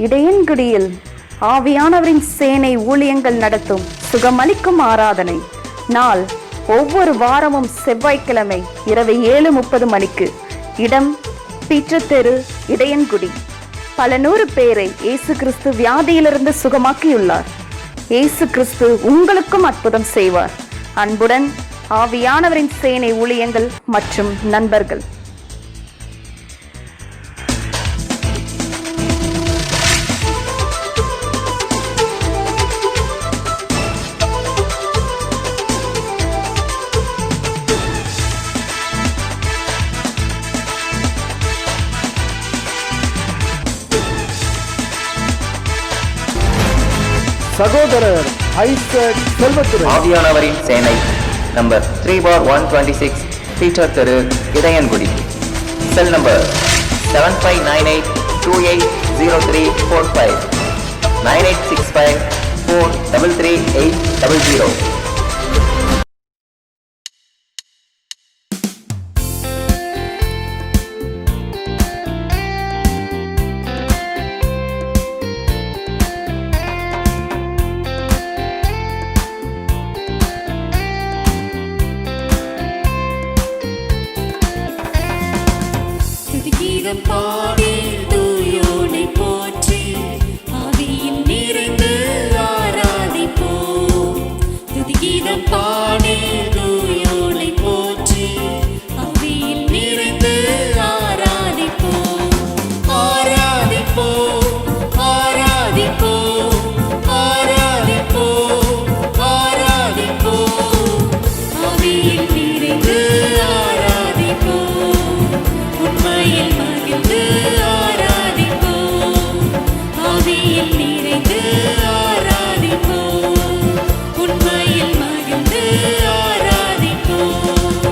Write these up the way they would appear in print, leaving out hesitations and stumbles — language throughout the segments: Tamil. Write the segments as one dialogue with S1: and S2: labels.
S1: இடையன்குடியில் ஆவியானவரின் சேனை ஊழியங்கள் நடத்தும் சுகமளிக்கும் ஆராதனை நாள் ஒவ்வொரு வாரமும் செவ்வாய்க்கிழமை இரவு 7:30 மணிக்கு. இடம் பீட்டர் தெரு, இடையன்குடி. பல நூறு பேரை இயேசு கிறிஸ்து வியாதியிலிருந்து சுகமாக்கியுள்ளார். இயேசு கிறிஸ்து உங்களுக்கும் அற்புதம் செய்வார். அன்புடன் ஆவியானவரின் சேனை ஊழியங்கள் மற்றும் நண்பர்கள்.
S2: சகோதரர் ஐசக் செல்வத்துறை.
S3: ஆவியானவரின் சேனை நம்பர் 3/126 பீட்டர் தெரு, இடையன்குடி. Cell number 7598280345 9865433800.
S4: பாடி தூயோனை போற்றி ஆவியில் நிறைந்து ஆராதிப்போம். துதிகீதம் பாடி தூயோனை போற்றி ஆவியில் நிறைந்து ஆராதிப்போம். ஆராதிப்போம், ஆராதிப்போம், ஆராதிப்போம், ஆராதிப்போம். ஆவியில் நிறைந்து ஆராதிப்போம். உண்மையில் ஆராதிப்போம். ஆவியில் நிறைந்து ஆராதிப்போம். உண்மையில் மகிழ்ந்து ஆராதிப்போம்.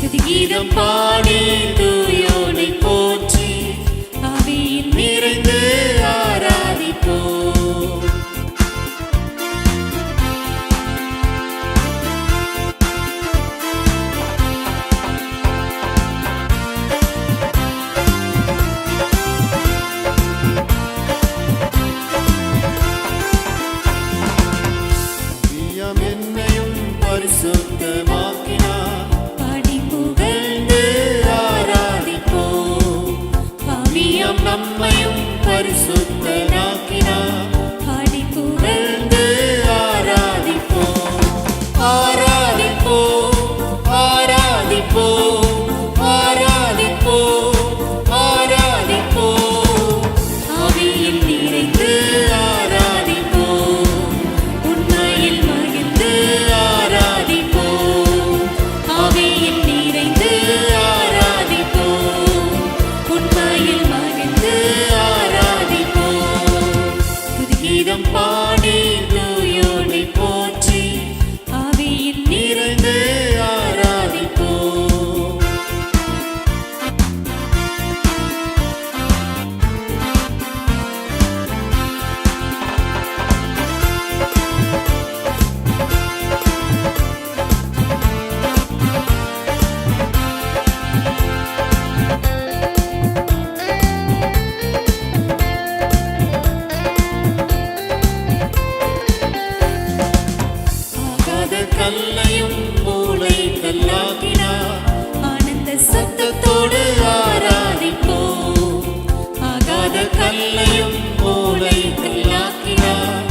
S4: துதிகீதம் பாடி தூயோனை போற்றி ஆவியில் நிறைந்து ஆராதிப்போம். என்னையும் பரிசுத்தமாக்கினார். பாடி புகழ்ந்து ஆராதிப்போம். பாவியாம் நம்மையும் பரிசுத்தமாக்கினார். பாடி புகழ்ந்து ஆராதிப்போம். ஆராதிப்போம், ஆராதிப்போம், ஆராதிப்போம், ஆராதிப்போம். ஆவியில் நிறைந்து ஆராதிப்போம். உண்மையில் மகிழ்ந்து ஆராதிப்போம். ஆவியில் நிறைந்து ஆராதிப்போம். உண்மையில் மகிழ்ந்து ஆராதிப்போம். துதிகீதம் பாடி தூயோனை போற்றி ஆவியில் நிறைந்து ஆராதிப்போம். கல்லையும் மூளை கல்லாகினார். ஆனந்த சத்தத்தோடு ஆராதிப்போம். ஆகாத கல்லையும் மூளை கல்லாக்கினார்.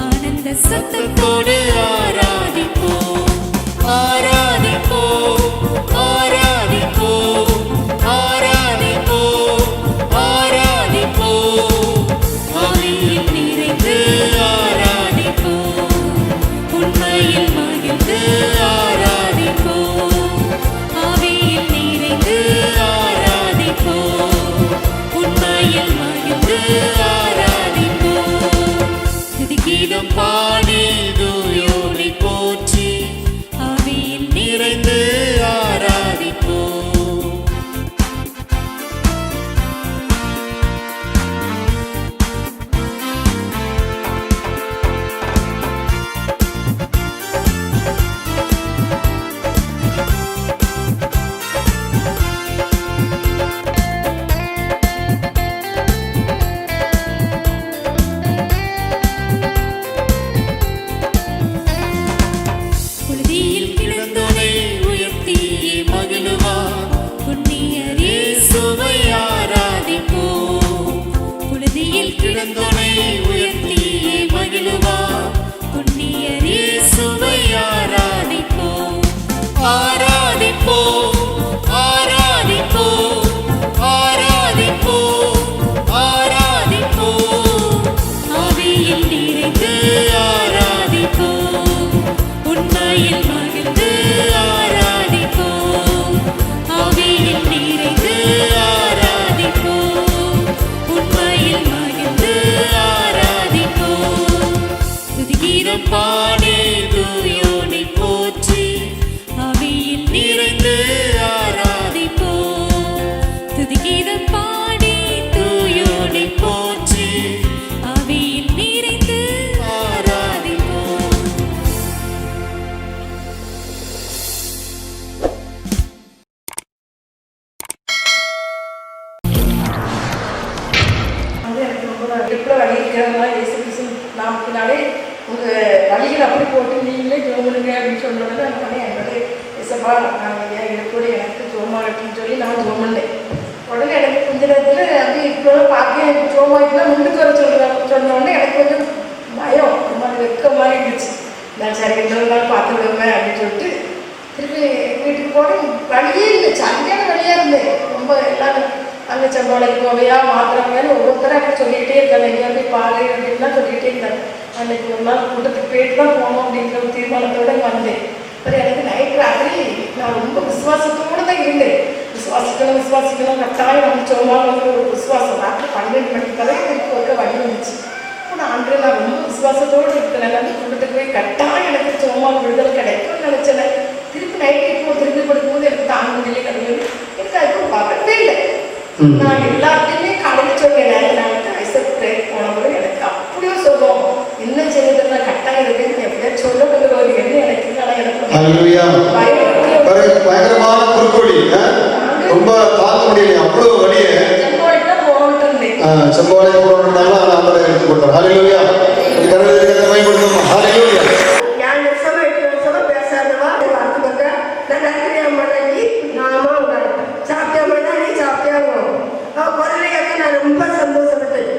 S4: ஆனந்த சத்தத்தோடு ஆராதிப்போம். ஆராதிப்போம், ஆராதிப்போம், ஆராதிப்போம், ஆராதிப்போம். ஆவியில் நிறைந்து ஆராதிப்போம். உண்மையில் மகிழ்ந்து ஆராதிப்போம். ஆவியில் நிறைந்து ஆராதிப்போம். உண்மையில் மகிழ்ந்து ஆராதிப்போம். துதிகீதம் பாடி
S5: நாளாக இயேசு கிறிஸ்து நாமத்தினாலே உங்கள் வழிகள் அப்படி போட்டு நீங்களே ஜோமுனுங்க அப்படின்னு சொன்னோடனே அந்த பண்ணி என்னோட இசப்பா நாங்கள் என் கூட எனக்கு ஜோமாகட்டுன்னு சொல்லி நான் ஜோமுன்னேன். உடனே எனக்கு கொஞ்ச நேரத்தில் அப்படி இப்போ பார்க்க ஜோமாகிட்டுலாம் முன்னுக்கு வர சொன்னோடனே எனக்கு கொஞ்சம் பயம் ஒரு மாதிரி வெக்க மாதிரி இருந்துச்சு. நான் சரி இன்னொரு நாள் பார்த்து விடுவேன் அப்படின்னு சொல்லிட்டு திருப்பி வீட்டுக்கு போனேன். வழியே இல்லை, சரியான வழியாக இருந்தேன். ரொம்ப எல்லாரும் அங்கே செம்பாளைக்கு போவையா மாத்திரமையான்னு ஒவ்வொருத்தரும் அப்படி சொல்லிக்கிட்டே இருக்காங்க. எங்கேயா போய் பாரு அப்படின்லாம் சொல்லிக்கிட்டே இருந்தாங்க. அன்னைக்கு ஒரு நாள் கூட்டத்துக்கு போயிட்டு தான் போகணும் அப்படிங்கிற ஒரு தீர்மானத்தோடு வந்தேன். அப்புறம் எனக்கு நைட் ராத்திரி நான் ரொம்ப விசுவாசத்தோடு தான் இருந்தேன். விசுவாசிக்கணும் கட்டாயம் வந்துச்சோமாங்கிற ஒரு விசுவாசம். ராத்திரி 12 மணிக்கு தான் எனக்கு ஒரு வழி வந்துச்சு. நான் ரொம்ப விசுவாசத்தோடு இருக்கிறேன். வந்து கூட்டத்துக்கு போய் கட்டாயம் எனக்கு சோமா விடுதலை கிடைக்கும்னு நினச்சேன். திருப்பி நைட்டு இப்போ திருப்பி கொடுக்கும்போது எனக்கு தாங்க முடியல கிடையாது. எனக்கு அதுக்கு வரவே இல்லை. நான் எல்லாத்தையுமே கடையில் சொன்னேன். நான் ஐசக் பிரேக் போனபோது எனக்கு அப்படியே சொல்லுவோம் இன்னும் செய்யறது நான் கட்டாயம் இருக்குன்னு எப்படியா சொல்ல கொண்டு வருவீங்கன்னு எனக்கு
S2: பயங்கரமான குறுக்கோடி ரொம்ப தாங்க முடியல. அவ்வளவு வழிய
S5: செம்போலைக்கு தான் போகணும்ட்டு இருந்தேன்.
S2: செம்போலைக்கு போகணும்னாலும் ஆண்டவரை எடுத்து கொடுத்தார். ஹல்லேலூயா. கரங்களை இருக்கிறத பயன்படுத்தணும். ஹல்லேலூயா.
S6: நான் வருஷமா பேசாதவா வார்த்தை நான் ராத்திரி மனைவி நாம சாப்பிட்டா நீ சாப்பிட்டாங்க குரலை கேட்க நான் ரொம்ப சந்தோஷப்பட்டேன்.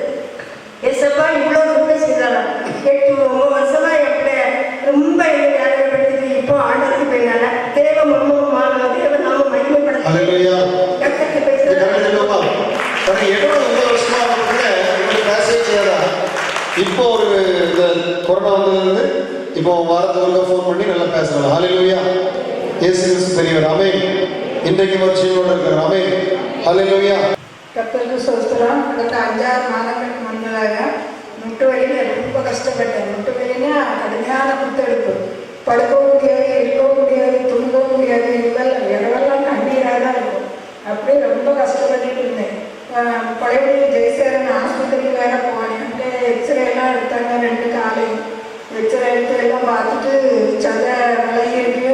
S6: எசப்பா இவ்வளோ உண்மை செய்தாரா 8 வருஷமா எப்படி ரொம்ப என்னை வேதனைப்படுத்தி இப்போ ஆண்டவருக்கு போயினால தேவ மர்மமான தேவ நாம மகிமைப்படுத்த
S2: ஹல்லேலூயா.
S6: கத்தருக்கு பேசுறேன்.
S2: இப்போ ஒரு இந்த கொரோனா வந்ததுலேருந்து இப்போ வாரத்துக்கு ஃபோன் பண்ணி நல்லா பேசுறாங்க. ஹல்லேலூயா. இயேசு கிறிஸ்து பெரியவர். ஆமென். இன்றைக்கு வருஷங்களோட இருக்கிறார். ஆமென். ஹல்லேலூயா.
S6: கத்தருக்கு சோஸ்திரம். அடுத்த 5-6 மாதங்களுக்கு முன்னதாக முட்டு வலியில் ரொம்ப கஷ்டப்பட்டேன். முட்டு வலின்னா கடுமையான புத்தெடுப்பு. படுக்கவும் முடியாது, இருக்கவும் முடியாது, தூங்கவும் முடியாது. இடமெல்லாம் கண்ணீராக தான் இருக்கும். அப்படியே ரொம்ப கஷ்டப்பட்டுட்டு இருந்தேன். பழையபடி ஜெயசேரன் ஆஸ்பத்திரிக்கு வேற போனேன். அப்படியே எக்ஸ்ரே எல்லாம் எடுத்தாங்க 2 காலையும். எக்ஸ்ரே எடுத்து எல்லாம் பார்த்துட்டு சதை விலகி இருக்கு.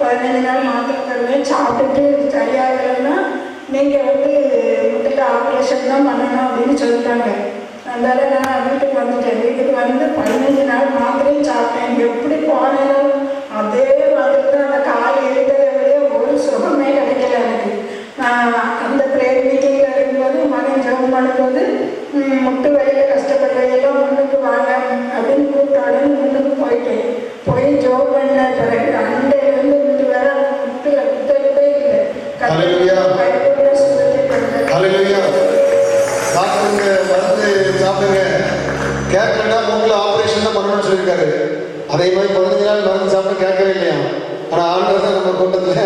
S6: 15 நாள் மாத்திரை தருவேன். சாப்பிட்டுட்டு சரியாகலைன்னா நீங்கள் முட்டையில் ஆப்ரேஷன் தான் பண்ணணும் அப்படின்னு சொல்லிட்டாங்க. அதனால நான் வீட்டுக்கு வந்துட்டேன். வீட்டுக்கு வந்து 15 நாள் மாத்திரையும் சாப்பிட்டேன். எப்படி போனேனோ அதே மாதிரி தான் அந்த கால் இருக்கிறதே ஒரு சுகமே கிடைக்கல எனக்கு. நான் அந்த ப்ரேயர் மீட்டிங்கில் இருக்கும்போது மகன் ஜெபம் பண்ணும்போது முட்டு வழியில் கஷ்டப்படுறதெல்லாம் முன்னுக்கு வாங்க அப்படின்னு கூப்பிட்டாலும் முன்னுக்கு போயிட்டேன். போய் ஜெபம் பண்ண பிறகு அண்டையிலேருந்து முட்டு வேற முட்டுல புத்தகத்தே இல்லை.
S2: ஹல்லேலூயா. டாக்டருங்க மருந்து சாப்பிடுங்க கேட்கலன்னா மூக்கில் ஆப்ரேஷன் தான் பண்ணணும்னு சொல்லியிருக்காரு. அதே மாதிரி 15 நாள் மருந்து சாப்பிட்டு கேட்கவே இல்லையா. ஆனால் ஆண்டவர் தான் நம்ம கூட்டத்தில்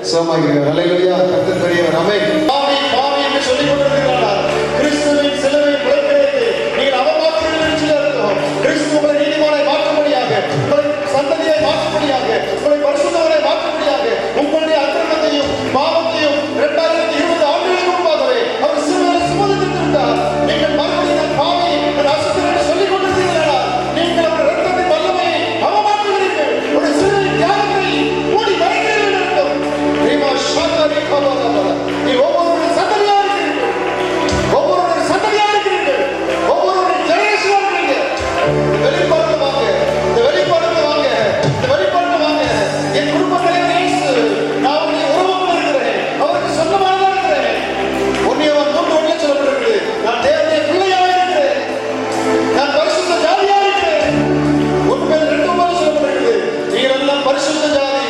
S2: சுகமாகிறார். ஹல்லேலூயா. கர்த்தர் பெரியவர். ஆமென். பாவி பாவி என்று சொல்லிக் கொண்டிருக்கிறார். கிறிஸ்துவின் சிலுவை உழைக்கிறது நீங்கள் அவமானத்தில் இருக்கோம். கிறிஸ்து உங்களை நீதிமானை மாற்றும்படியாக, உங்களை சந்ததியை மாற்றும்படியாக, உங்களை பரிசுத்தவரை மாற்றும்படியாக உங்களுடைய அக்கிரமத்தையும் பாவத்தையும் 2020 ஆண்டுகளுக்கு முன்பாகவே அவர் சிலுவையில் சுமந்து விட்டார். நீங்கள் மறுபடியும் பாவி அசுத்தம் சொல்லிக் கொண்டிருக்கிறீர்களா? நீங்கள் அவர் இரத்தத்தின் வல்லமையை அவமாற்றுகிறீர்கள். ஒரு சிலுவை தியாகத்தை மூடி மறைக்கிறீர்கள் இருக்கும். நீ ஒவ்வொருவருடைய சந்ததியா இருக்கிறீர்கள். ஒவ்வொருவருடைய சந்ததியா இருக்கிறீர்கள். ஒவ்வொருவருடைய ஜெனரேஷனா இருக்கிறீங்க. வெளிப்பாடு வாங்க, இந்த வெளிப்பாடு வாங்க, இந்த வெளிப்பாடு வாங்க. என் குடும்பத்திலே இயேசு நான் உங்களை உருவம் இருக்கிறேன். அவருக்கு சொந்தமானதாக இருக்கிறேன். ஒன்னியவன் 3:1 சொல்லப்பட்டிருக்கிறது. நான் தேவனுடைய பிள்ளையாக இருக்கிறேன். நான் பரிசுத்த ஜாதியா இருக்கிறேன். உண்மையில் 2 சொல்லப்பட்டிருக்கிறது. நீங்கள் எல்லாம் பரிசுத்த ஜாதி,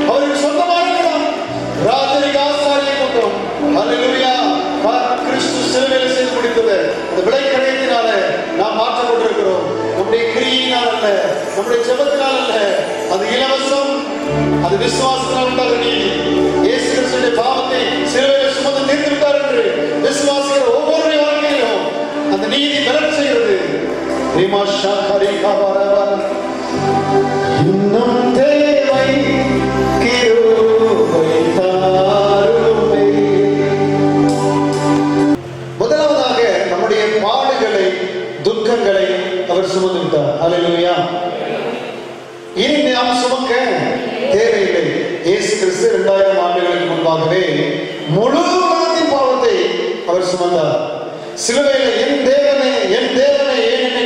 S2: அவருக்கு சொந்தமாக இருக்கிறோம். ராஜரிக ஆசாரிய கூட்டம். ஹல்லேலூயா. கிறிஸ்து சிலுவையில் செய்து முடித்தது அந்த விலைக்கரையினால நாம் மாற்றப்பட்டிருக்கிறோம். நம்முடைய கிரியினால் அல்ல, நம்முடைய ஜெபத்தினால் அல்ல. அது இலவசம். அது விசுவாசத்தினால் உண்டாகிற நீதி. இயேசு கிறிஸ்துவின் பாவத்தை சிலுவையில் சுமந்து தீர்த்து விட்டார் என்று விசுவாசிக்கிற ஒவ்வொருடைய வாழ்க்கையிலும் அந்த நீதி பலன் செய்கிறது. இன்னும் தேவை கிருபை தாருமே. முதலாவதாக நம்முடைய பாடுகளை துக்கங்களை அவர் சுமந்து விட்டார். ஹல்லேலூயா. இனி நாம் சுமக்க தேவையில்லை. இயேசு கிறிஸ்து 2000 ஆண்டுகளுக்கு முன்பாகவே முழு உலகத்தின் பாவத்தை அவர் சுமந்தார். சிலுவையில் என் தேவனே ஏன் என்னை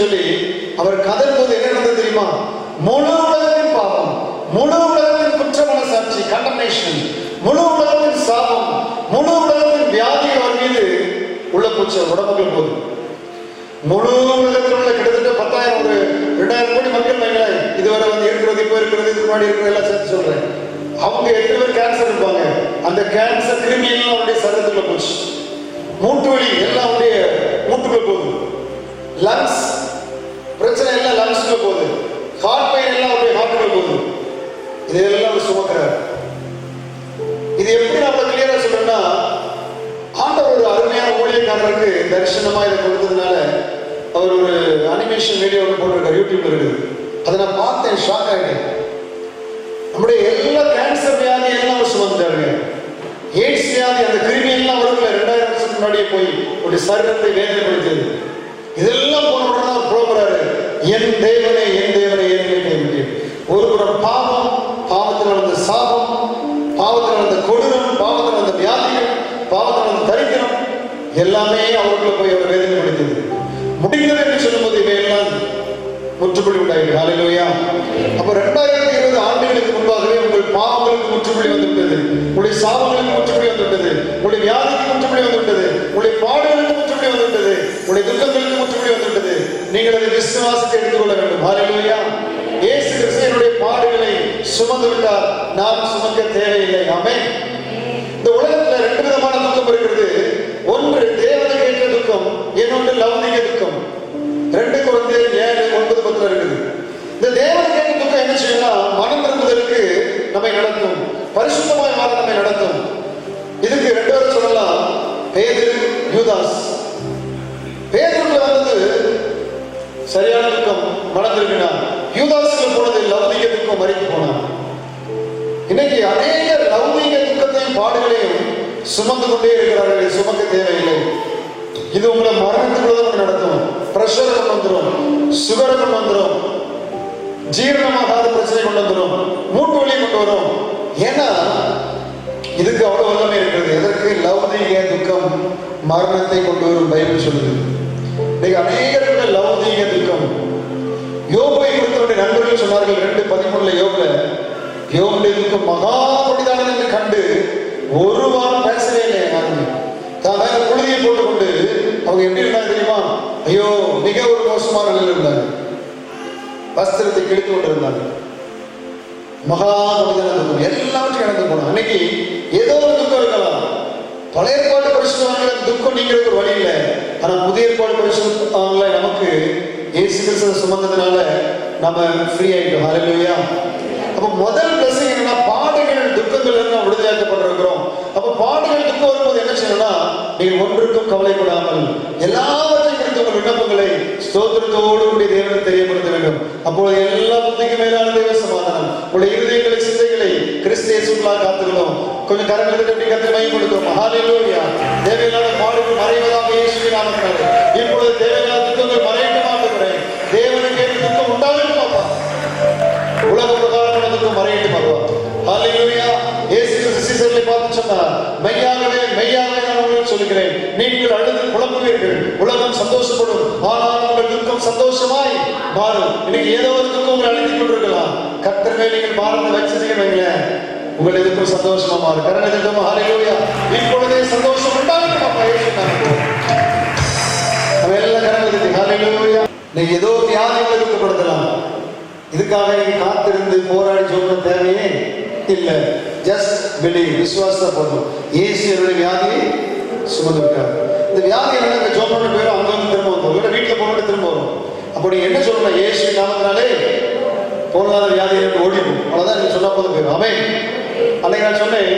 S2: சொல்லி அவர் கதறும்போது என்ன நடந்தது தெரியுமா? முழு உலகத்தின் பாவம், முழு உலகத்தின் குற்ற மனசாட்சி, கண்டம்னேஷன், முழு உலகத்தின் சாபம், முழு உலகத்தின் வியாதிகள் அவர் மீது உள்ள போச்சு, உடம்புகள் போகுது. முழு உலகத்தில் உள்ள கிட்டத்தட்ட 10,000 ஒரு 2,000 கோடி மக்கள் வைங்களேன், இதுவரை வந்து இருக்கிறது, இப்போ இருக்கிறது, இதுக்கு முன்னாடி இருக்கிறது எல்லாம் சேர்த்து சொல்றேன். அவங்க 8 பேர் கேன்சர் இருப்பாங்க. அந்த கேன்சர் கிருமி எல்லாம் அவருடைய சரீரத்துக்குள்ள போச்சு. மூட்டு வலி எல்லாம் அவருடைய மூட்டுக்குள்ள போகுது. லங்ஸ் பிரச்சனை எல்லாம் லங்ஸ்க்குள்ள போகுது. ஹார்ட் பெயின் எல்லாம் அவருடைய ஹார்ட்டுக்குள்ள போகுது. இதெல்லாம் அவர் சுமக்கிறார். இது எப்படி நம்ம கிளியரா சொல்றேன்னா, ஆண்டவர் ஒரு அருமையான ஊழியக்காரருக்கு தரிசனமா இதை கொடுத்ததுனால அவர் ஒரு அனிமேஷன் வீடியோ ஒன்று போட்டிருக்காரு, யூடியூப்ல இருக்குது. அதை நான் பார்த்தேன், ஷாக் ஆகிட்டேன். நம்முடைய எல்லா கேன்சர் வியாதி எல்லாம் அவர் சுமந்தாருங்க. எய்ட்ஸ் வியாதி, அந்த கிருமி எல்லாம் உடம்புல 2000 வருஷத்துக்கு முன்னாடியே போய் ஒரு சரீரத்தை வேதனைப்படுத்தியது. இதெல்லாம் போன உடனே அவர் புலம்புறாரு, என் தேவனே என் தேவனே என் தேவனே. ஒரு புறம் பாவம், பாவத்தில் வந்த சாபம், பாவத்தில் வந்த கொடூரம், பாவத்தில் வந்த வியாதிகள், பாவத்தில் வந்த தரித்திரம் எல்லாமே அவருக்குள்ள போய் அவர் வேதனைப்படுத்தியது. முடிந்தது என்று சொல்லும்போது இவையெல்லாம் முற்றுப்புள்ளி உண்டாயிருக்கு. ஹல்லேலூயா. அப்ப 2020 ஆண்டுகளுக்கு முன்பாகவே உங்கள் பாவங்களுக்கு முற்றுப்புள்ளி வந்துவிட்டது, உங்களுடைய சாபங்களுக்கு முற்றுப்புள்ளி வந்துவிட்டது, உங்களுடைய வியாதிக்கு முற்றுப்புள்ளி வந்துவிட்டது, உங்களுடைய பாடுகளுக்கு முற்றுப்புள்ளி வந்துவிட்டது, உங்களுடைய துக்கங்களுக்கு முற்றுப்புள்ளி வந்துவிட்டது. நீங்கள் அதை விசுவாசத்தை எடுத்துக்கொள்ள வேண்டும். ஹல்லேலூயா. இயேசு கிறிஸ்துவினுடைய பாடுகளை சுமந்து விட்டார், நாம் சுமக்க தேவையில்லை. ஆமென். இந்த உலகத்துல 2 விதமான துக்கம் இருக்கிறது. ஒன்று தேவனுக்கு ஏற்ற துக்கம், இன்னொன்று லௌகிக துக்கம். 2 கொரிந்தியர் 7:9-10 இருக்குது. இந்த தேவனுக்கு ஏற்ற துக்கம் என்ன செய்யணும்னா, மனம் திரும்புதலுக்கு நம்மை நடத்தும், பரிசுத்தமாய் மாற நம்மை நடத்தும். இதுக்கு 2 பேரும் சொல்லலாம், பேதுரு, யூதாஸ். பேதுருல வந்தது சரியான துக்கம், மனம் திரும்பினான். யூதாஸ்ல போனது லௌகிக துக்கம், மறித்து போனான். இன்னைக்கு அநேக லௌகிக துக்கத்தையும் பாடுகளையும் சுமந்து கொண்டே இருக்கிறார்கள். சுமக்க தேவையில்லை. இது உங்களை மரணத்துக்குள்ள நடத்தும். பிரஷர் கொண்டு வந்துடும், சுகரை கொண்டு வந்துடும், ஜீரணமாகாத பிரச்சனை கொண்டு வந்துடும், மூட்டு வலி கொண்டு வரும். ஏன்னா இதுக்கு அவ்வளவு வல்லமை இருக்கிறது. எதற்கு? லௌகிக துக்கம் மரணத்தை கொண்டு வரும், பைபிள் சொல்லுது. இன்னைக்கு அநேகருக்கு லௌகிக துக்கம். யோபை குறித்தவருடைய நண்பர்கள் சொன்னார்கள் 2:13 யோபுல, யோபுடைய துக்கம் மகா கொடிதானது என்று கண்டு ஒரு வாரம் பேசவே இல்லை. யாருமே தான் புழுதியை போட்டுக்கொண்டு அவங்க எப்படி இருந்தாங்க தெரியுமா? ஐயோ, மிக ஒரு மோசமான நிலையில் இருந்தாங்க. வஸ்திரத்தை கிழித்து கொண்டு இருந்தாங்க. மகா கொடிதான துக்கம் எல்லாவற்றையும் கடந்து போனாங்க. அன்னைக்கு ஏதோ ஒரு துக்கம் இருக்கலாம். பழைய ஏற்பாடு பரிசுத்தவான்களுக்கு துக்கம் நீங்கிறது ஒரு வழி இல்லை. ஆனா புதிய ஏற்பாடு பரிசுத்தவான்களை நமக்கு இயேசு கிறிஸ்துவை சுமந்ததுனால நம்ம ஃப்ரீ ஆயிட்டோம். ஹல்லேலூயா. அப்ப முதல் பிளஸிங் என்னன்னா, பாடுகள் துக்கங்கள் இருந்து நாம் விடுதலையாக்கப்பட்டிருக்கிறோம். அப்ப பாடுகள் துக்கம் வரும்போது என்ன செய்யணும்னா, நீங்கள் ஒன்றுக்கும் கவலைப்படாமல் எல்லாவற்றையும் குறித்து உங்கள் விண்ணப்பங்களை ஸ்தோத்திரத்தோடு கூடிய தேவனுக்கு தெரியப்படுத்த வேண்டும். அப்பொழுது எல்லா புத்திக்கும் மேலான தேவ சமாதானம் உங்களுடைய இருதயங்களை சிந்தைகளை கிறிஸ்து இயேசுக்குள்ளாக காத்துக்கணும். கொஞ்சம் கரங்களை தட்டி கர்த்தரை மகிமைப்படுத்துவோம். ஹல்லேலூயா. தேவையில்லாத பாடுகள் மறைவதாக இயேசுவின் நாமத்தினாலே இப்பொழுது தேவையில்லாத துக்கங்கள் மறையட்டும். ஆண்டவரே, தேவனுக்கு ஏற்ற துக்கம் உண்டாகட்டும். அப்பா, உலக பிரகாரமான துக்கம் மறையட்டும். அப்பா, ஹல்லேலூயா. இயேசு கிறிஸ்து சீசர்களை பார்த்து சொன்னார், மெய்யாகவே மெய்யாகவே நான் உங்களுக்கு சொல்லுகிறேன், நீங்கள் அழுது புலம்புவீர்கள், உலகம் சந்தோஷப்படும், ஆனால் உங்கள் துக்கம் சந்தோஷமாய் மாறும். இன்னைக்கு ஏதோ ஒரு துக்கம் உங்களை அழுத்திக் கொண்டிருக்கலாம். கர்த்தர் மேல் நீங்கள் பாரத்தை வச்சிருக்கீங்க, உங்கள் எதுக்கும் சந்தோஷமா மாறும். கரண திட்டமா. ஹல்லேலூயா. இப்பொழுதே சந்தோஷம் உண்டாகட்டும். அப்பா, நம்ம எல்லாம் கரண. ஹல்லேலூயா. நீங்க ஏதோ வியாதிகளை துக்கப்படுத்தலாம். இதுக்காக நீங்க காத்திருந்து போராடி சொல்ற தேவையே இல்லை. ஜஸ்ட் பிலீவ், விசுவாசத்தை போதும். இயேசு என்னுடைய வியாதியை சுமந்து விட்டார். இந்த வியாதி என்ன ஜோம் பண்ண பேரும் அங்க வந்து திரும்ப வந்தோம், இல்லை வீட்டில் போனோட திரும்ப வரும். அப்போ நீங்க என்ன சொல்லணும்? இயேசு நாமத்தினாலே போனாத வியாதி எனக்கு ஓடிடும். அவ்வளவுதான் நீங்க சொன்னா போதும் போயிடும். ஆமென். அன்னைக்கு நான் சொன்னேன்,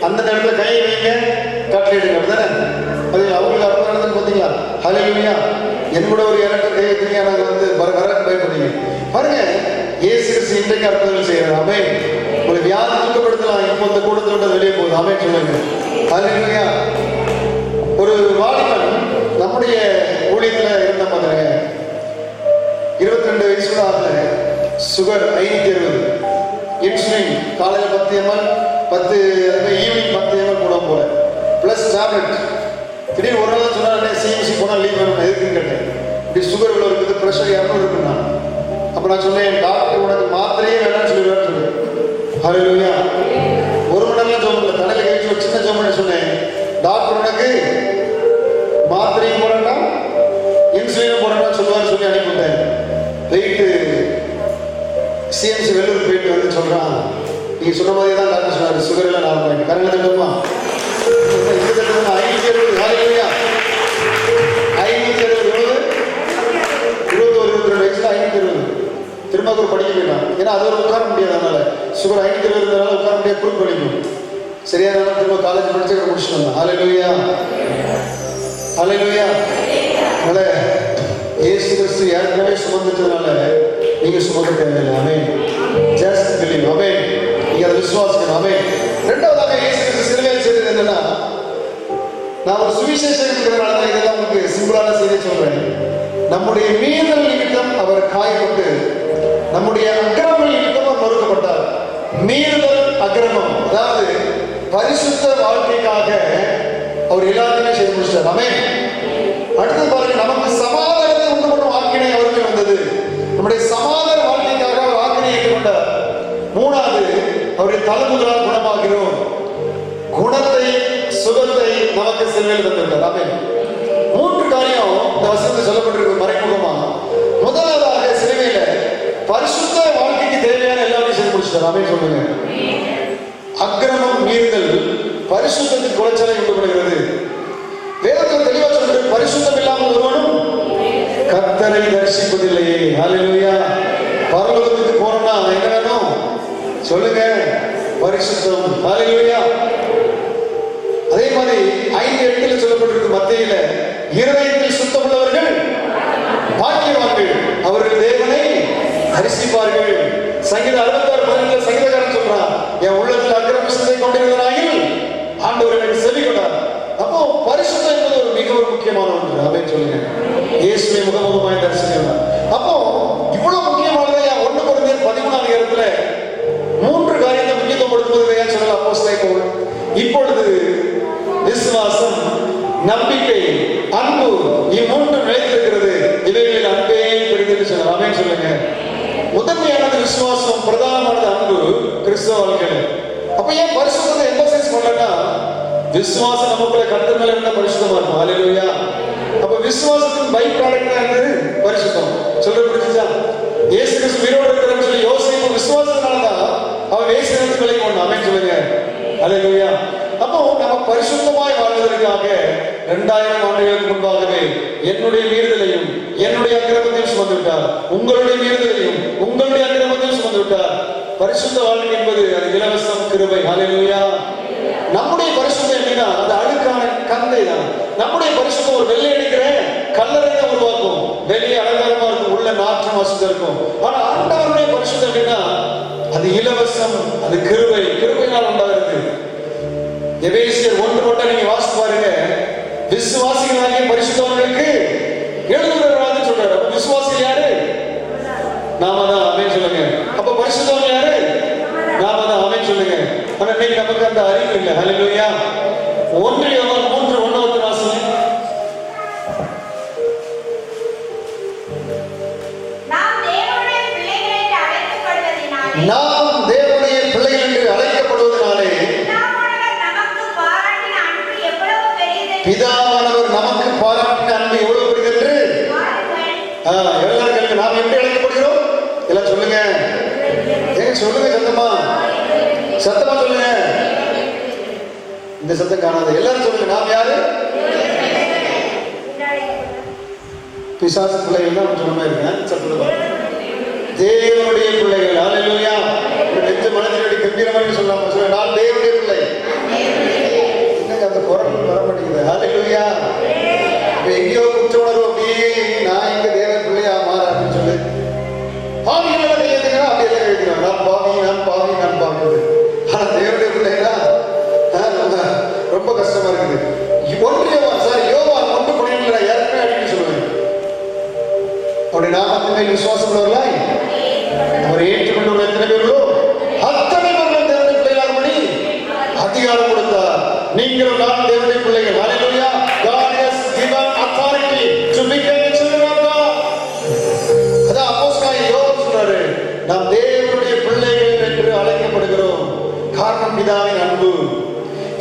S2: அந்த நேரத்துல கையை வைங்க, கட்டளை எடுங்க. அப்படிதானே? அது அவங்களுக்கு அற்புதம் நடந்தது பார்த்தீங்களா? ஹல்லேலூயா. என் கூட ஒரு 2 கை வைக்கிறீங்க, எனக்கு வந்து வர பயப்படுறீங்க. பாருங்க, இயேசு கிறிஸ்து இன்றைக்கு அற்புதங்கள் செய்யறாரு. ஆமென். உங்களை வியாதி துக்கப்படுத்தலாம். இப்போ இந்த கூட்டத்தோட வெளியே போகுது. ஆமென் சொல்லுங்க. ஹல்லேலூயா. ஒரு வாலிபன் நம்முடைய ஊழியத்துல இருந்த மாதிரி 22 வயசுல ஆகல, சுகர் 560, இன்சுலின் காலையில் 10 ml, 10 ஈவினிங் 10 ml கூட போல, பிளஸ் டேப்லெட். திடீர்னு ஒரு நாள் சொன்னா சிஎம்சி போனால் லீவ் வேணும், எதுக்குன்னு கேட்டேன். இப்படி சுகர் இவ்வளோ இருக்குது, ப்ரெஷர் 200 இருக்குண்ணா. அப்போ நான் சொன்னேன், டாக்டர் உனக்கு மாத்திரையே வேணாம்னு சொல்லிடுவான்னு சொல்லி. ஹல்லேலூயா. 1 மணி நேரம் ஜெபம் இல்லை, தலையில் கழிச்சு ஒரு சின்ன ஜெபம் பண்ணி சொன்னேன், டாக்டர் உனக்கு மாத்திரையும் போடண்டா இன்சுலினும் போடண்டா சொல்லுவான்னு சொல்லி அனுப்பிவிட்டேன். போயிட்டு சிஎம்சி வெள்ளூர் போயிட்டு வந்து சொல்கிறான், நீங்கள் சொன்ன மாதிரியே தான் டாக்டர் சொன்னார், சுகர் எல்லாம் நான் பண்ணி கரெக்டாக தட்டுமா 560. ஹல்லேலூயா. 560 21 22 வயசுல 560. திரும்ப ஒரு படிக்க வேண்டாம், ஏன்னா அது ஒரு உட்கார முடியாது. அதனால சுகர் 520 இருந்தனால உட்கார முடியாது, குறுக்கு படிக்கும். சரியான திரும்ப காலேஜ் படிச்சு முடிச்சுட்டு வந்தேன். ஹல்லேலூயா. ஹல்லேலூயா. அதனால இயேசு கிறிஸ்து ஏற்கனவே சுமந்துட்டதுனால நீங்க சுமக்க தேவையில்லை. ஆமென். Just believe. ஆமென். நீங்க அதை விசுவாசிக்கணும். ஆமென். இரண்டாவதாக இயேசு கிறிஸ்து சிலுவையில் செய்தது என்னன்னா, நான் ஒரு சுவிசேஷம் இருக்கிறதுனால தான் இதெல்லாம் உங்களுக்கு சிம்பிளான செய்தி சொல்றேன். நம்முடைய மீறுதல் நிமித்தம் அவர் காயப்பட்டு, நம்முடைய அக்கிரமம் நிமித்தம் அவர் நொறுக்கப்பட்டார். மீறுதல் அக்கிரமம், அதாவது பரிசுத்த வாழ்க்கைக்காக அவர் எல்லாத்தையுமே செய்து முடிச்சார். ஆமென். அடுத்தது பாருங்க, நமக்கு சமாதானத்தை உண்டு பண்ணும் ஆக்கினை அவருக்கு வந்தது. நம்முடைய சமாதான வாழ்க்கைக்காக அவர் ஆக்கினை ஏற்றுக்கொண்டார். மூணாவது, அவருடைய தழும்புகளால் குணமாகிறோம். குணத்தை சுகத்தை நமக்கு சிலுவையில் தந்திருக்கார். ஆமென். 3 காரியம் இந்த வசனத்தில் சொல்லப்பட்டிருக்கு மறைமுகமா. முதலாவதாக சிலுவையில பரிசுத்த வாழ்க்கைக்கு தேவையான எல்லாத்தையும் செய்து முடிச்சிட்டார். ஆமென் சொல்லுங்க. அக்கிரமம் மீறுதல் பரிசுத்தத்தின் குலைச்சலை உண்டு பண்ணுகிறது. வேதத்தில் தெளிவாக சொல்றது, பரிசுத்தம் இல்லாமல் ஒருவனும் கர்த்தரை தரிசிப்பதில்லையே. ஹல்லேலூயா. பரலோகத்துக்கு போறோம்னா என்ன வேணும் சொல்லுங்க? பரிசுத்தம். ஹல்லேலூயா. அதே மாதிரி 5:8 சொல்லப்பட்டிருக்கு மத்தேயில, இருதயத்தில் சுத்தமுள்ளவர்கள் பாக்கியவான்கள், அவர்கள் தேவனை தரிசிப்பார்கள். சங்கீதம் 66:12 சங்கீதக்காரன் சொல்றான், என் உள்ளத்தில் அக்கிரம சிந்தை கொண்டிருந்தனாயில் ஆண்டவர் எனக்கு செவி கொண்டார். அப்போ பரிசுத்தம் என்பது ஒரு மிக ஒரு முக்கியமான ஒன்று. அப்படின்னு சொல்லுங்க, இயேசுவை முகமுகமாய் தரிசிக்கணும். அப்போ இவ்வளவு முக்கியமானதை 1 கொரிந்தியர் 13 3 காரியத்தை முக்கியத்துவம் கொடுக்கும்போது ஏன் சொல்லலாம் அப்போஸ்தலனாகிய பவுல், இப்பொழுது விசுவாசம், நம்பிக்கை, அன்பு இம்மூன்று நிலைத்திருக்கிறது, இவைகளில் அன்பே பெரிது சொன்னார். ஆமென் சொல்லுங்க. முதன்மையானது விசுவாசம், பிரதானமானது அன்பு கிறிஸ்தவ வாழ்க்கையில. அப்ப ஏன் பரிசுத்தத்தை எம்பசைஸ் பண்ணலன்னா, விசுவாசம் நமக்குள்ள கர்த்தர் மேல இருந்தா பரிசுத்தமா இருக்கும். ஹல்லேலூயா. அப்ப விசுவாசத்தின் பை ப்ராடக்டா இருந்தது பரிசுத்தம். சொல்ல புரிஞ்சுச்சா? இயேசு கிறிஸ்து உயிரோடு இருக்கிறான்னு சொல்லி யோசிப்பு விசுவாசத்தினாலதான் அவன் வேசினத்துக்கு விலைக்கு கொண்டான். ஆமென் சொல்லுங்க. ஹல்லேலூயா. அப்போ நம்ம பரிசுத்தமாய் வாழ்வதற்காக 2000 ஆண்டுகளுக்கு முன்பாகவே என்னுடைய மீறுதலையும் என்னுடைய அக்கிரமத்தையும் சுமந்து விட்டார். உங்களுடைய மீறுதலையும் உங்களுடைய அக்கிரமத்தையும் சுமந்து விட்டார். பரிசுத்த வாழ்க்கை என்பது அது இலவசம், கிருபை. ஹல்லேலூயா. நம்முடைய பரிசுத்தம் எப்படின்னா, அந்த அழுக்கான கந்தை தான். நம்முடைய பரிசுத்தம் ஒரு வெள்ளை அடிக்கிற கல்லறை தான் உருவாக்கும். வெளியே அலங்காரமா இருக்கும், உள்ள நாற்றம் வசதி இருக்கும். ஆனா ஆண்டவருடைய பரிசுத்தம் எப்படின்னா, அது இலவசம், அது கிருபை, கிருபையினால் உண்டாகிறது. எபேசியர் 1 நீங்க வாசித்து பாருங்க, விசுவாசிகளாகிய பரிசுத்தவர்களுக்கு எழுதுகிறவராக சொல்றாரு. அப்ப விசுவாசிகள் யாரு? நாம தான். ஆமென் சொல்லுங்க. அப்ப பரிசுத்தவங்க யாரு? நாம தான். ஆமென் சொல்லுங்க. ஆனா இன்னைக்கு நமக்கு அந்த அறிவு இல்லை. ஹல்லேலூயா. 1 யோவான் 3:1 வாசிங்க. நாம் தேவனுடைய பிள்ளைகள் என்று அழைக்கப்படுவதனாலே பிதாவானவர் நமக்கு பாராட்டின அன்பு எவ்வளவு பெரியது என்று எல்லாரும் நாம் எப்படி அழைக்கப்படுகிறோம்? எல்லாம் சொல்லுங்க. சொல்லுங்க சத்தமா, சத்தமா சொல்லுங்க. இந்த சத்தம் காணாது. எல்லாரும் சொல்லுங்க, நாம் யாரு? பிசாசு பிள்ளைகள் தான் சொன்ன மாதிரி இருக்கேன். சத்தமா தேவனுடைய பிள்ளைகள். ஹல்லேலூயா. நெஞ்ச மனதினுடைய கம்பீரமாக சொல்லாம சொல்ல, நான் தேவனுடைய பிள்ளை. என்னங்க அந்த குரல் வர மாட்டேங்குது. ஹல்லேலூயா. எங்கேயோ குற்ற உணர்வு அப்படியே நான் எங்க தேவ பிள்ளையா மாற அப்படின்னு சொல்லு. பாவிகளோட எழுதுகிறோம், அப்படியே எழுதுகிறோம். நான் பாவி, நான் பாவி, நான் பாவி. ஆனா தேவனுடைய பிள்ளைனா ரொம்ப கஷ்டமா இருக்குது. யோவான் 1:12 ஏற்கனவே அடிக்கடி சொல்லுவேன். அவருடைய நாமத்தின் மேல் விசுவாசம் உள்ளவர்களாய் அவரை ஏற்றுக்கொண்டு எத்தனை பேர்களோ அத்தனை பேர்கள் தேவனுடைய பிள்ளைகளாகும்படி அதிகாரம் கொடுத்தார். நீங்களும் நான் தேவனுடைய பிள்ளைகள். ஹல்லேலூயா. God has given authority to become the children of God.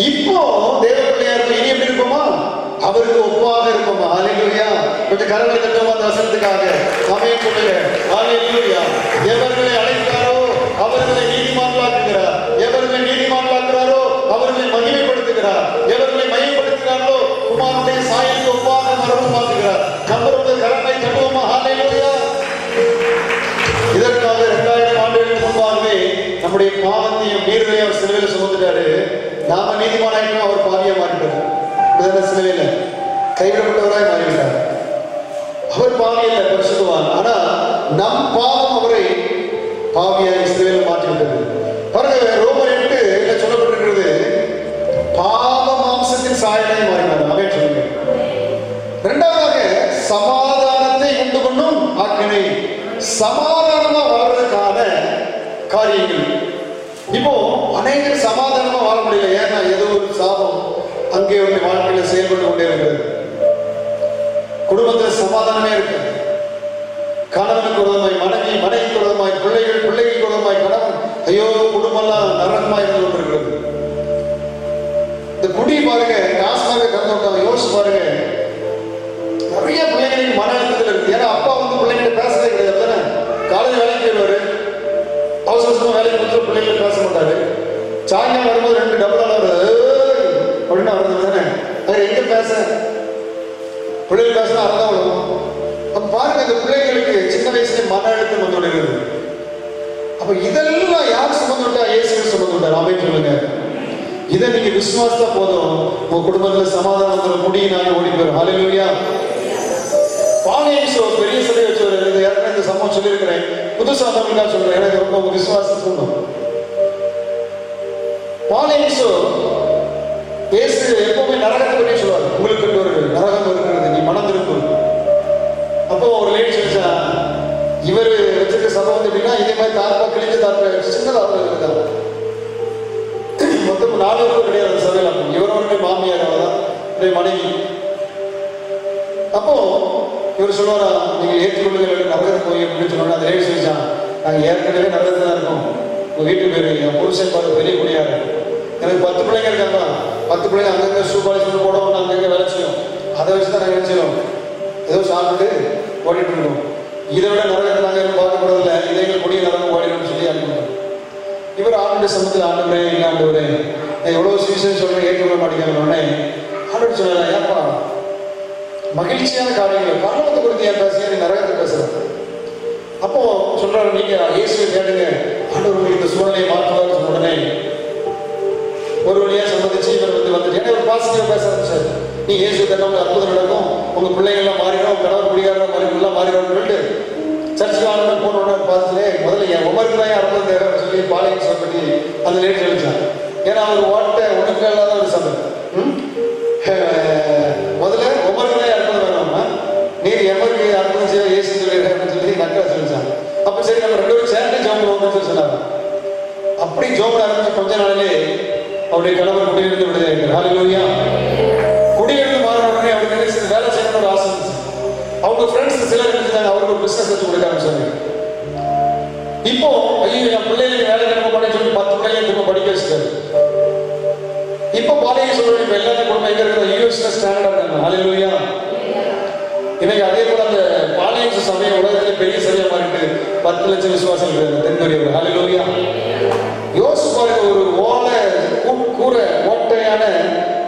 S2: இப்போ தேவ பிள்ளையா இருக்கும். இனி எப்படி இருப்போமா? அவருக்கு ஒப்பாக இருப்போமா? ஹalleluya. கொஞ்சம் கரங்களை தட்டுவோமா அந்த வசனத்துக்காக? ஆமென் சொல்லுங்க. ஹalleluya. எவர்களை அழைத்தாரோ அவர்களை நீதிமான்களாக்குகிறார். எவர்களை நீதிமான்களாக்குறாரோ அவர்களை மகிமைப்படுத்துகிறார். எவர்களை மகிமைப்படுத்துகிறார்களோ குமாரனுடைய சாயலுக்கு ஒப்பாக மறுரூபமாக்குகிறார். நம்பருடைய கரங்களை தட்டுவோமா? ஹalleluya. இதற்காக 2000 ஆண்டுகளுக்கு முன்பாகவே நம்முடைய பாவத்தையும் மீறுதலையும் அவர் சிலுவையில் சுமந்துட்டாரு. நாம நீதிமானாயிட்டோம், அவர் பாவியா மாறிட்டார். சிலுவையில கைவிடப்பட்டவராய் மாறிவிட்டார். அவர் பாவியல்ல, பரிசுத்தவான். ஆனா நம் பாவம் அவரை பாவியாய் சிலுவையில் மாற்றிவிட்டது. பாருங்க, ரோமர் 8 சொல்லப்பட்டிருக்கிறது, பாவ மாம்சத்தின் சாயலாய் மாறினார். அவன் சொல்லுங்க. இரண்டாவதாக சமாதானத்தை உண்டு பண்ணும் ஆக்கினை, சமாதானமா வாழ்றதுக்கான காரியங்கள். இப்போ அநேகர் சமாதானமா வாழ முடியல. ஏன்னா ஏதோ ஒரு சாபம் அங்கே ஒரு வாழ்க்கையில செயல்பட்டு கொண்டே இருக்கிறது. குடும்பத்தில் சமாதானமே இருக்கு. கணவனுக்கு விரோதமாய் மனைவி, மனைவிக்கு விரோதமாய் பிள்ளைகள், பிள்ளைகளுக்கு விரோதமாய் கணவன். ஐயோ, குடும்பம்லாம் நரகமா இருந்து கொண்டிருக்கிறது. இந்த குடி பாருங்க, நாசமாக கலந்து யோசிச்சு பாருங்க. நிறைய பிள்ளைங்களுக்கு மன அழுத்தத்தில் இருக்கு. ஏன்னா அப்பா வந்து பிள்ளைங்கிட்ட பேசவே கிடையாது தானே. காலையில் வேலைக்கு போயிடுவாரு, அவசரமா வேலைக்கு கொடுத்து பிள்ளைங்களை பேச மாட்டாரு. சாயங்காலம் வரும்போது 2 டபுளால அப்படின்னு வருது தானே. அது எங்க பேச? பிள்ளைகள் பேசினா அறதான் விழுவும். அப்ப பாருங்க, இந்த பிள்ளைகளுக்கு சின்ன வயசுல மன அழுத்தம் வந்து விடுகிறது. அப்ப இதெல்லாம் யார் சுமந்து விட்டா? இயேசு சுமந்து விட்டார். ஆமென் சொல்லுங்க. இதை நீங்க விசுவாசத்தா போதும், உங்க குடும்பத்துல சமாதானத்துல முடியினால ஓடி போயிடும். ஹalleluya. பாலியேசு பெரிய சபை வச்சு ஏற்கனவே இந்த சம்பவம் சொல்லியிருக்கிறேன். புதுசா தமிழ்காக சொல்றேன், எனக்கு ரொம்ப விசுவாசம் சொல்லணும். பாலியேசு பேசு எப்பவுமே நரகத்தை பற்றி சொல்லுவார். உங்களுக்கு ஒரு நரகம் இருக்கிறது, நீ மனம் திருப்பு. அப்போ ஒரு லேடி சொல்லிச்சா, இவர் வச்சிருக்க சபை வந்து எப்படின்னா இதே மாதிரி தார்ப்பா கிழிஞ்ச தார்ப்பா சின்னதாக இருக்காங்க. மொத்தம் 4 பேர் கிடையாது அந்த சபையில். அப்போ இவரோட மாமியார் அவதான் மனைவி. அப்போ இவர் சொல்லுவாரா, நீங்கள் ஏற்றுக்கொள்ளுங்கள் நரகத்துக்கு போய் அப்படின்னு சொன்னோன்னா அந்த லேடி சொல்லிச்சான், நாங்கள் ஏற்கனவே நரகத்தில் தான் இருக்கோம். உங்கள் வீட்டுக்கு போயிருக்கீங்க, புருஷன் பார்த்து பெரிய குடியாரு. எனக்கு 10 பிள்ளைங்க இருக்காங்க. 10 பிள்ளைங்க அங்கங்கே ஷூ பாலிஷ் போடவும் அங்கங்கே வேலை செய்யும். அதை வச்சு தான் நாங்கள் நினைச்சிடும் ஏதோ சாப்பிட்டு ஓடிட்டு இருக்கோம். இதை விட நரகத்தில் நாங்கள் பார்க்கப்படுறதில்ல, இதை எங்கள் கொடிய நரகம் ஓடிடணும்னு சொல்லி அனுப்பிட்டோம். இவர் ஆண்டு சமத்தில் ஆண்டவரே இல்லை ஆண்டவரே எவ்வளோ சுவிசேஷம் சொல்கிறேன் ஏற்றுக்கொள்ள மாட்டேங்கிறோடனே ஆண்டு சொல்லலாம், ஏப்பா மகிழ்ச்சியான காரியங்கள் பரலோகத்தை குறித்து ஏன் பேசுங்க, நீ நரகத்தை பேசுகிறேன். அப்போ சொல்றாரு, நீங்க இயேசுவை கேளுங்க, ஆண்டவர் உங்களுக்கு இந்த சூழ்நிலையை மாற்றுவார் சொன்ன உடனே ஒரு வழியா சம்மதிச்சு இவர் வந்துட்டு ஏன்னா ஒரு பாசிட்டிவா பேச ஆரம்பிச்சாரு. நீ இயேசு கேட்டவங்க அற்புதம் நடக்கும், உங்க பிள்ளைங்கள்லாம் மாறிடும், கடவுள் குடிகார மாறிலாம் மாறிடும் சொல்லிட்டு சர்ச்சுக்கு ஆளுநர் போன உடனே பார்த்துட்டு முதல்ல என் உமருக்கு தான் அற்புதம் தேவை சொல்லி பாலியல் பற்றி அந்த லேட் சொல்லிச்சான். ஏன்னா அவர் ஓட்ட உனக்கு இல்லாத ஒரு சபை. முதல்ல உமருக்கு தான் அற்புதம் வேணும்னா நீர் எமருக்கு அற்புதம் செய்ய இயேசு சொல்லிடுறேன் சொல்லி நக்கா சொல்லிச்சாங்க. அப்ப சரி நம்ம 2 பேரும் சேர்ந்து ஜோம் பண்ணுவோம்னு சொல்லி சொன்னாங்க. அப்படி ஜோம் ஆரம்பிச்ச கொஞ்ச நாளிலே அவருடைய கணவர் குடியிருந்து விடுதலை. ஹalleluya. குடியிருந்து மாறின உடனே அவருக்கு என்ன வேலை செய்யணும்னு ஆசை இருந்துச்சு. அவங்க ஃப்ரெண்ட்ஸ் சிலர் இருந்தாங்க, அவருக்கு ஒரு பிசினஸ் வச்சு கொடுக்க ஆரம்பிச்சாங்க. இப்போ ஐயோ என் பிள்ளைகளுக்கு வேலை கிடக்க மாட்டேன்னு சொல்லி 10 பிள்ளைங்க திரும்ப படிக்க வச்சுட்டாரு. இப்போ பாலியல் சொல்றேன், இப்ப எல்லாரும் குடும்பம் எங்க இருக்கிற யூஎஸ்ல ஸ்டாண்டர்டா இருக்காங்க. ஹalleluya. இன்னைக்கு அதே போல அந்த பாலியல் சமயம் உலகத்திலே பெரிய சபையா மாறிட்டு 10 லட்சம் விசுவாசம் இருக்காங்க தென்கொரியாவில். ஹalleluya. யோசிச்சு பாருங்க, ஒரு ஓலை கூரை ஓட்டையான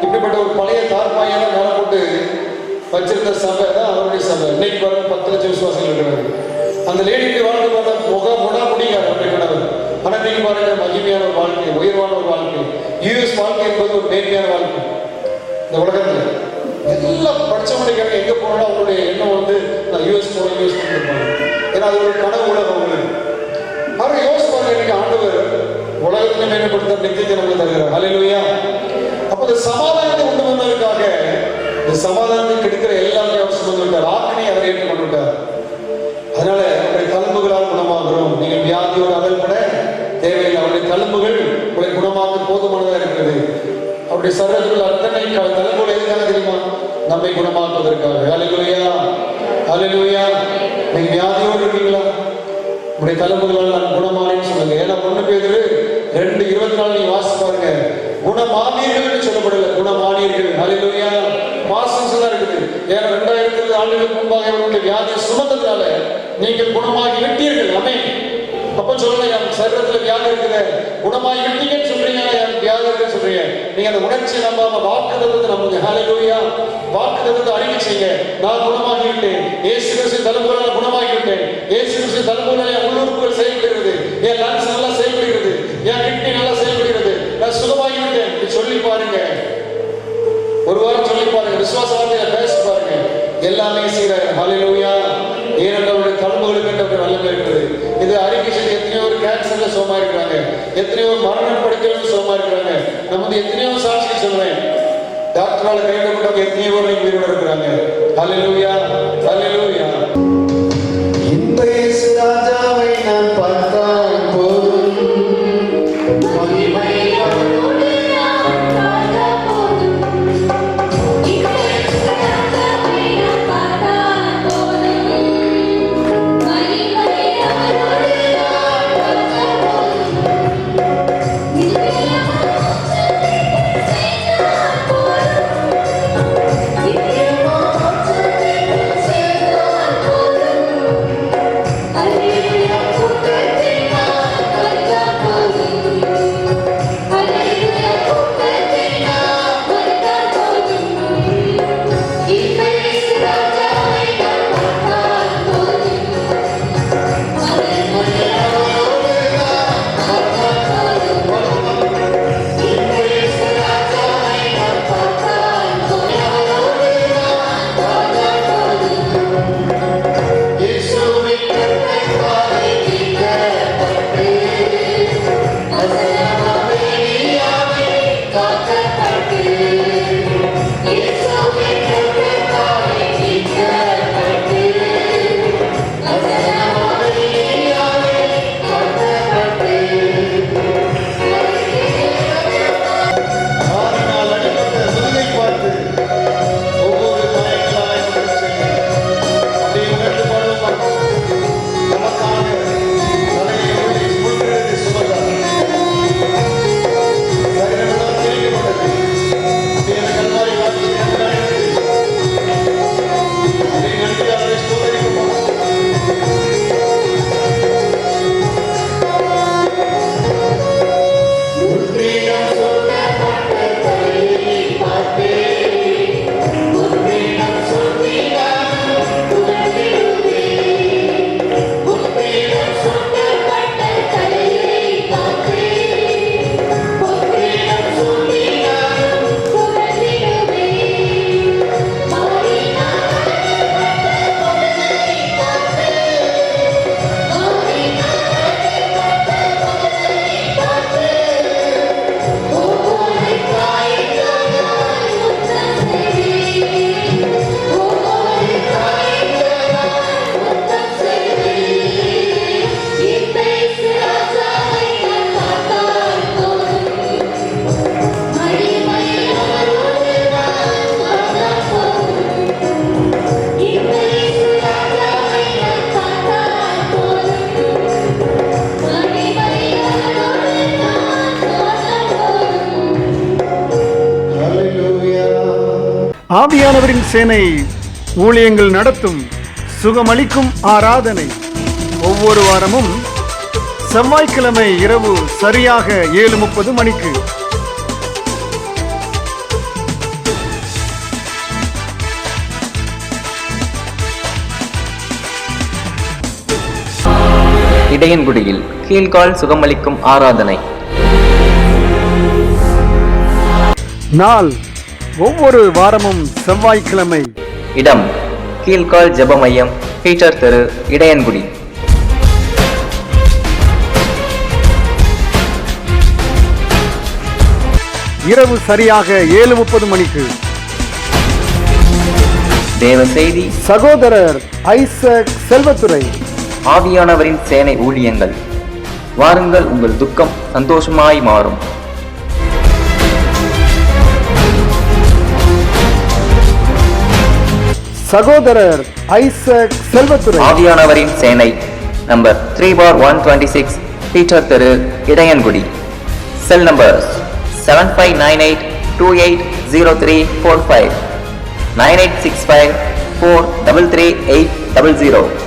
S2: இப்படிப்பட்ட ஒரு பழைய தார்பாயான மேல போட்டு வச்சிருந்த சபை தான் அவருடைய சபை. இன்னைக்கு பாருங்க 10 லட்சம் விசுவாசங்கள் இருக்கிறாங்க. அந்த லேடிக்கு வாழ்க்கை பார்த்தா முடா முடியாது அவருடைய கணவர். ஆனா நீங்க பாருங்க, மகிமையான ஒரு வாழ்க்கை, உயர்வான ஒரு வாழ்க்கை. யூஎஸ் வாழ்க்கை என்பது ஒரு மேன்மையான வாழ்க்கை. இந்த உலகத்துல எல்லாம் படிச்சவனுக்கு எங்க போனா அவங்களுடைய எண்ணம் வந்து நான் யூஎஸ் போறேன், யூஎஸ் பண்ணிருப்பாங்க. ஏன்னா அது ஒரு கனவு உலகம் அவங்களுக்கு. ஆனா யோசிச்சு பாருங்க, இன்னைக்கு ஆண்டவர் உலகத்துல மேம்படுத்த நித்தியத்தை நம்மளுக்கு தருகிறார். ஹalleluya. அப்ப இந்த சமாதானத்தை கொண்டு வந்ததற்காக இந்த சமாதானத்தை கெடுக்கிற எல்லாமே அவர் சுமந்து விட்டார். ஆக்கினை அவர் ஏற்றுக்கொண்டு விட்டார். அதனால அவருடைய தழும்புகளால் குணமாகிறோம். நீங்கள் வியாதியோடு அகல்பட தேவையில்லை. அவருடைய தழும்புகள் உங்களை குணமாக்க போதுமானதாக இருக்கிறது. அவருடைய சரீரத்துக்குள்ள அத்தனை தழும்புகள் எதுக்காக தெரியுமா? நம்மை குணமாக்குவதற்காக. ஹalleluya. ஹalleluya. நீங்க வியாதியோடு இருக்கீங்களா? உடைய தழும்புகளால் நான் குணமானேன்னு சொல்லுங்க. ஏன்னா 1 பேதுரு 2:24 நீங்க வாசிச்சு பாருங்க. குணமானீர்கள் என்று சொல்லப்படல, குணமானீர்கள். ஹல்லேலூயா. பாசன்ஸ் தான் இருக்குது. ஏன்னா 2000 ஆண்டுகளுக்கு முன்பாக அவருடைய வியாதியை சுமந்ததுனால நீங்கள் குணமாகி விட்டீர்கள். ஆமென். அப்ப சொல்லுங்க, என் சரீரத்துல வியாதி இருக்குது, குணமாகி விட்டீங்கன்னு சொல்றீங்க, என் வியாதி இருக்குன்னு சொல்றீங்க. நீங்க அந்த உணர்ச்சி நம்பாம வாக்குத்தத்தத்தை நம்புங்க. ஹல்லேலூயா. வாக்குத்தத்தத்தை அறிக்கை செய்யுங்க. நான் குணமாகி விட்டேன், இயேசு கிறிஸ்து தலைமுறையால் குணமாகி விட்டேன், இயேசு கிறிஸ்து தலைமுறையால் என் உள்ளுறுப்புகள் செயல்படுகிறது, என் லங்ஸ் நல்லா செயல்படுகிறது, என் கிட்னி நல்லா செயல்படுகிறது, நான் சுகமாகி விட்டேன். சொல்லி பாருங்க, ஒரு வாரம் சொல்லி பாருங்க, விசுவாச வார்த்தையில பேசி பாருங்க, எல்லாமே செய்யறாங்க. ஹல்லேலூயா. ஏனென்றால் தழும்புகளுக்கு என்ற வல்லமை இருக்குது. இது அறிக்கை செய்து எத்தனையோ ஒரு கேன்சர்ல சோமா இருக்கிறாங்க, எத்தனையோ மரணம் படுக்கிறது சோமா இருக்கிறாங்க. நம்ம வந்து எத்தனையோ சாட்சி சொல்றேன், டாக்டரால கைவிடப்பட்டவங்க எத்தனையோ பேர் உயிரோட இருக்கிறாங்க. ஹல்லேலூயா, ஹல்லேலூயா. இந்த இயேசு ராஜாவை நான் பார்த்தால் போதும், மகிமை அவரோடு நான் பார்த்தால் போதும். இந்த இயேசு ராஜாவை நான் பார்த்தால் போதும், மகிமை அவரோடு நான் பார்த்தால் போதும்.
S7: ஆவியானவரின் சேனை ஊழியங்கள் நடத்தும் சுகமளிக்கும் ஆராதனை ஒவ்வொரு வாரமும் செவ்வாய்க்கிழமை இரவு சரியாக 7:30 மணிக்கு.
S3: இடையன்குடியில் கீழ்கால் சுகமளிக்கும் ஆராதனை.
S7: நாள் ஒவ்வொரு வாரமும் செவ்வாய்க்கிழமை.
S3: இடம் கீழ்கால் ஜெப மையம், பீட்டர் தெரு, இடையன்குடி.
S7: இரவு சரியாக 7:30 மணிக்கு.
S3: தேவ செய்தி
S7: சகோதரர் ஐசக் செல்வத்துறை.
S3: ஆவியானவரின் சேனை ஊழியங்கள். வாருங்கள், உங்கள் துக்கம் சந்தோஷமாய் மாறும்.
S7: சகோதரர் ஐசக் செல்வத்துறை.
S3: ஆவியானவரின் சேனை, நம்பர் 3/126, பீட்டர் தெரு, இடையன்குடி. Cell number 7598280345 9865 433 800.